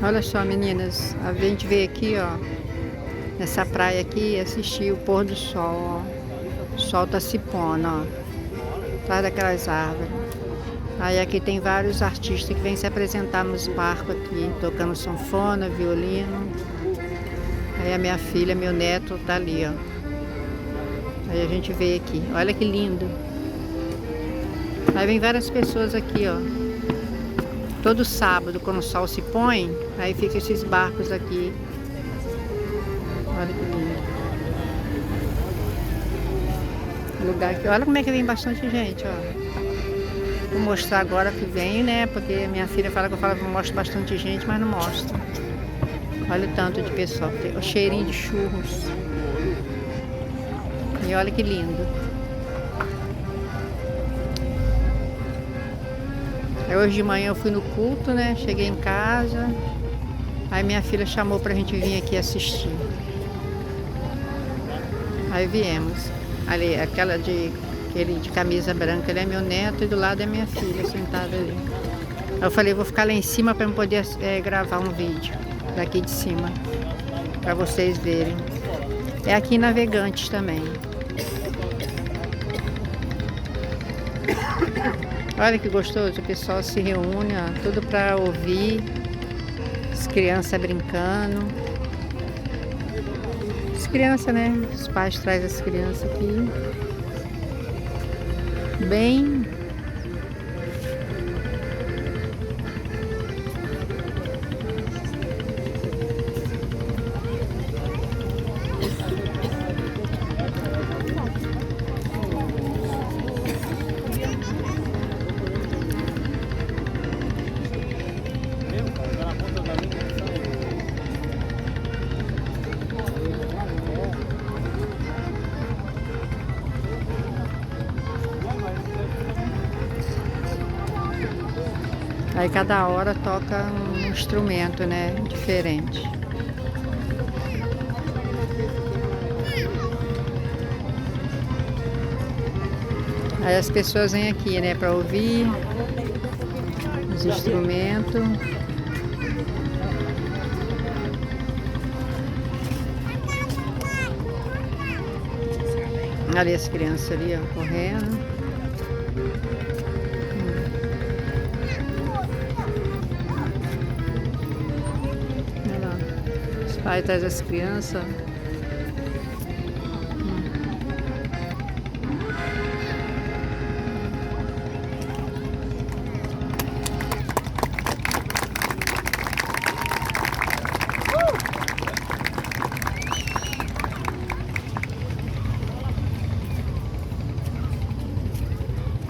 Olha só, meninas, a gente veio aqui, ó, nessa praia aqui, assistir o pôr do sol, ó. O sol tá se pondo, ó, atrás daquelas árvores. Aí aqui tem vários artistas que vêm se apresentar nos barcos aqui, tocando sanfona, violino. Aí a minha filha, meu neto, tá ali, ó. Aí a gente veio aqui. Olha que lindo. Aí vem várias pessoas aqui, ó. Todo sábado, quando o sol se põe, aí fica esses barcos aqui. Olha que lindo. Lugar aqui. Olha como é que vem bastante gente, ó. Vou mostrar agora que vem, né? Porque minha filha fala que eu falo que eu mostro bastante gente, mas não mostro. Olha o tanto de pessoal. Tem o cheirinho de churros. E olha que lindo. Hoje de manhã eu fui no culto, né? Cheguei em casa. Aí minha filha chamou pra gente vir aqui assistir. Aí viemos. Ali, aquele de camisa branca, ele é meu neto e do lado é minha filha sentada ali. Aí eu falei, vou ficar lá em cima para eu poder gravar um vídeo daqui de cima, para vocês verem. É aqui em Navegantes também. Olha que gostoso, o pessoal se reúne, ó, tudo para ouvir, as crianças brincando. As crianças, né? Os pais trazem as crianças aqui. Bem. Aí cada hora toca um instrumento, né? Diferente. Aí as pessoas vêm aqui, né? Para ouvir os instrumentos. Ali as crianças ali, ó, correndo. Olha lá. Os pais trazem as crianças.